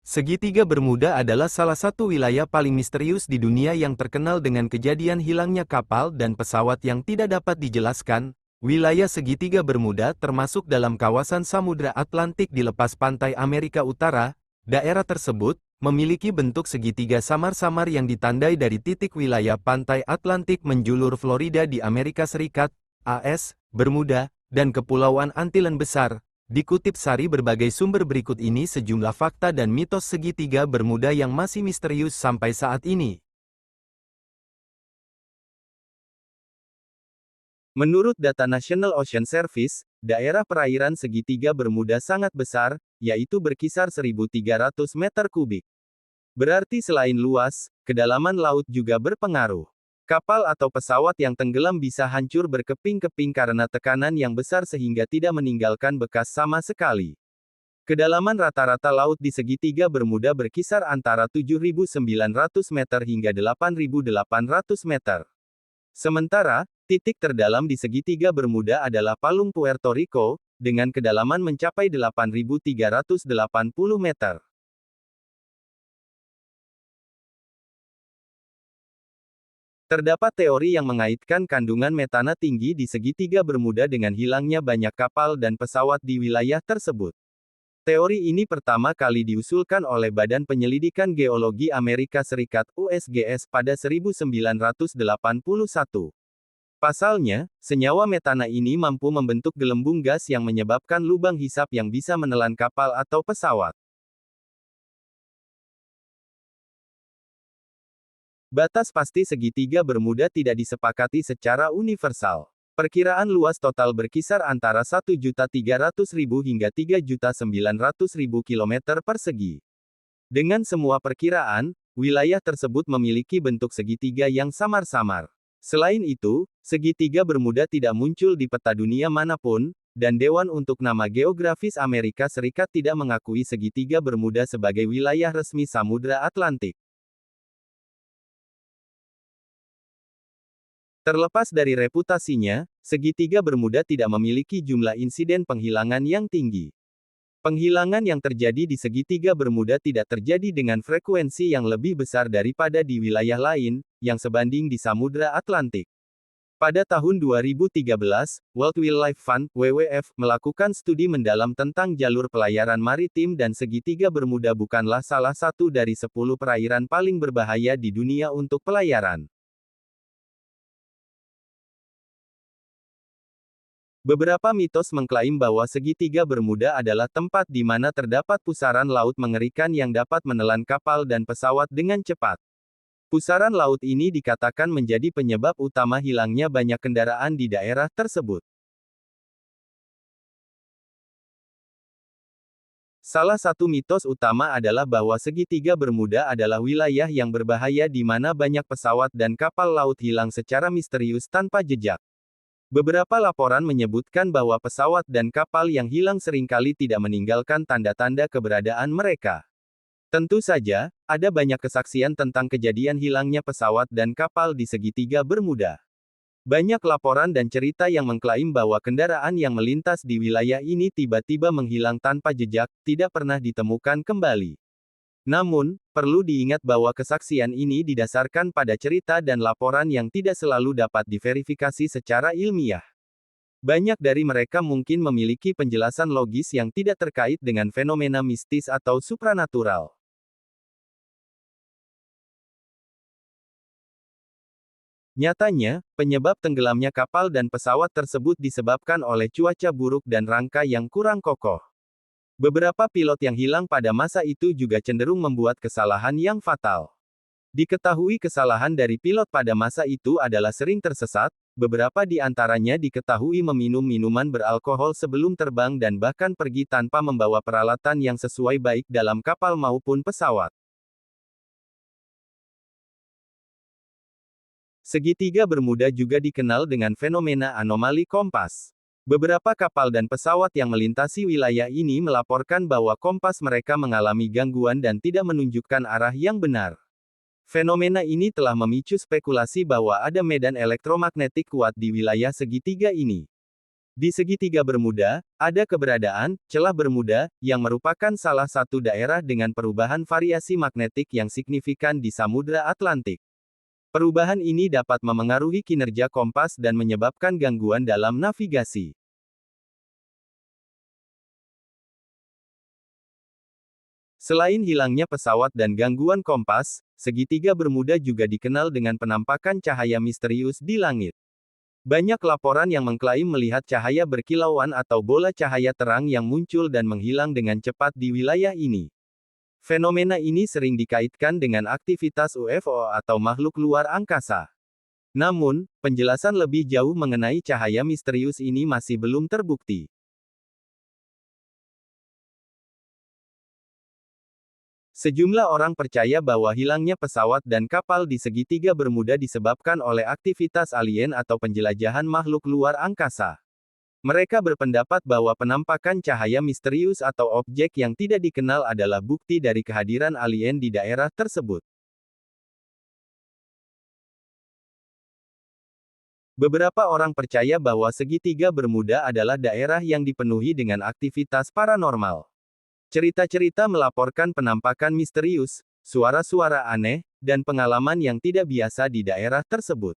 Segitiga Bermuda adalah salah satu wilayah paling misterius di dunia yang terkenal dengan kejadian hilangnya kapal dan pesawat yang tidak dapat dijelaskan. Wilayah Segitiga Bermuda termasuk dalam kawasan Samudra Atlantik di lepas pantai Amerika Utara. Daerah tersebut memiliki bentuk segitiga samar-samar yang ditandai dari titik wilayah pantai Atlantik menjulur Florida di Amerika Serikat, AS, Bermuda, dan Kepulauan Antillen Besar. Dikutip sari berbagai sumber berikut ini sejumlah fakta dan mitos segitiga Bermuda yang masih misterius sampai saat ini. Menurut data National Ocean Service, daerah perairan segitiga Bermuda sangat besar, yaitu berkisar 1.300 meter kubik. Berarti selain luas, kedalaman laut juga berpengaruh. Kapal atau pesawat yang tenggelam bisa hancur berkeping-keping karena tekanan yang besar sehingga tidak meninggalkan bekas sama sekali. Kedalaman rata-rata laut di segitiga Bermuda berkisar antara 7.900 meter hingga 8.800 meter. Sementara, titik terdalam di segitiga Bermuda adalah Palung Puerto Rico, dengan kedalaman mencapai 8.380 meter. Terdapat teori yang mengaitkan kandungan metana tinggi di segitiga Bermuda dengan hilangnya banyak kapal dan pesawat di wilayah tersebut. Teori ini pertama kali diusulkan oleh Badan Penyelidikan Geologi Amerika Serikat (USGS) pada 1981. Pasalnya, senyawa metana ini mampu membentuk gelembung gas yang menyebabkan lubang hisap yang bisa menelan kapal atau pesawat. Batas pasti segitiga Bermuda tidak disepakati secara universal. Perkiraan luas total berkisar antara 1.300.000 hingga 3.900.000 km persegi. Dengan semua perkiraan, wilayah tersebut memiliki bentuk segitiga yang samar-samar. Selain itu, segitiga Bermuda tidak muncul di peta dunia manapun, dan Dewan untuk Nama Geografis Amerika Serikat tidak mengakui segitiga Bermuda sebagai wilayah resmi Samudra Atlantik. Terlepas dari reputasinya, segitiga Bermuda tidak memiliki jumlah insiden penghilangan yang tinggi. Penghilangan yang terjadi di segitiga Bermuda tidak terjadi dengan frekuensi yang lebih besar daripada di wilayah lain, yang sebanding di Samudra Atlantik. Pada tahun 2013, World Wildlife Fund (WWF) melakukan studi mendalam tentang jalur pelayaran maritim dan segitiga Bermuda bukanlah salah satu dari 10 perairan paling berbahaya di dunia untuk pelayaran. Beberapa mitos mengklaim bahwa segitiga Bermuda adalah tempat di mana terdapat pusaran laut mengerikan yang dapat menelan kapal dan pesawat dengan cepat. Pusaran laut ini dikatakan menjadi penyebab utama hilangnya banyak kendaraan di daerah tersebut. Salah satu mitos utama adalah bahwa segitiga Bermuda adalah wilayah yang berbahaya di mana banyak pesawat dan kapal laut hilang secara misterius tanpa jejak. Beberapa laporan menyebutkan bahwa pesawat dan kapal yang hilang seringkali tidak meninggalkan tanda-tanda keberadaan mereka. Tentu saja, ada banyak kesaksian tentang kejadian hilangnya pesawat dan kapal di segitiga Bermuda. Banyak laporan dan cerita yang mengklaim bahwa kendaraan yang melintas di wilayah ini tiba-tiba menghilang tanpa jejak, tidak pernah ditemukan kembali. Namun, perlu diingat bahwa kesaksian ini didasarkan pada cerita dan laporan yang tidak selalu dapat diverifikasi secara ilmiah. Banyak dari mereka mungkin memiliki penjelasan logis yang tidak terkait dengan fenomena mistis atau supranatural. Nyatanya, penyebab tenggelamnya kapal dan pesawat tersebut disebabkan oleh cuaca buruk dan rangka yang kurang kokoh. Beberapa pilot yang hilang pada masa itu juga cenderung membuat kesalahan yang fatal. Diketahui kesalahan dari pilot pada masa itu adalah sering tersesat, beberapa di antaranya diketahui meminum minuman beralkohol sebelum terbang dan bahkan pergi tanpa membawa peralatan yang sesuai baik dalam kapal maupun pesawat. Segitiga Bermuda juga dikenal dengan fenomena anomali kompas. Beberapa kapal dan pesawat yang melintasi wilayah ini melaporkan bahwa kompas mereka mengalami gangguan dan tidak menunjukkan arah yang benar. Fenomena ini telah memicu spekulasi bahwa ada medan elektromagnetik kuat di wilayah segitiga ini. Di segitiga Bermuda, ada keberadaan celah Bermuda yang merupakan salah satu daerah dengan perubahan variasi magnetik yang signifikan di Samudra Atlantik. Perubahan ini dapat memengaruhi kinerja kompas dan menyebabkan gangguan dalam navigasi. Selain hilangnya pesawat dan gangguan kompas, segitiga Bermuda juga dikenal dengan penampakan cahaya misterius di langit. Banyak laporan yang mengklaim melihat cahaya berkilauan atau bola cahaya terang yang muncul dan menghilang dengan cepat di wilayah ini. Fenomena ini sering dikaitkan dengan aktivitas UFO atau makhluk luar angkasa. Namun, penjelasan lebih jauh mengenai cahaya misterius ini masih belum terbukti. Sejumlah orang percaya bahwa hilangnya pesawat dan kapal di segitiga Bermuda disebabkan oleh aktivitas alien atau penjelajahan makhluk luar angkasa. Mereka berpendapat bahwa penampakan cahaya misterius atau objek yang tidak dikenal adalah bukti dari kehadiran alien di daerah tersebut. Beberapa orang percaya bahwa segitiga Bermuda adalah daerah yang dipenuhi dengan aktivitas paranormal. Cerita-cerita melaporkan penampakan misterius, suara-suara aneh, dan pengalaman yang tidak biasa di daerah tersebut.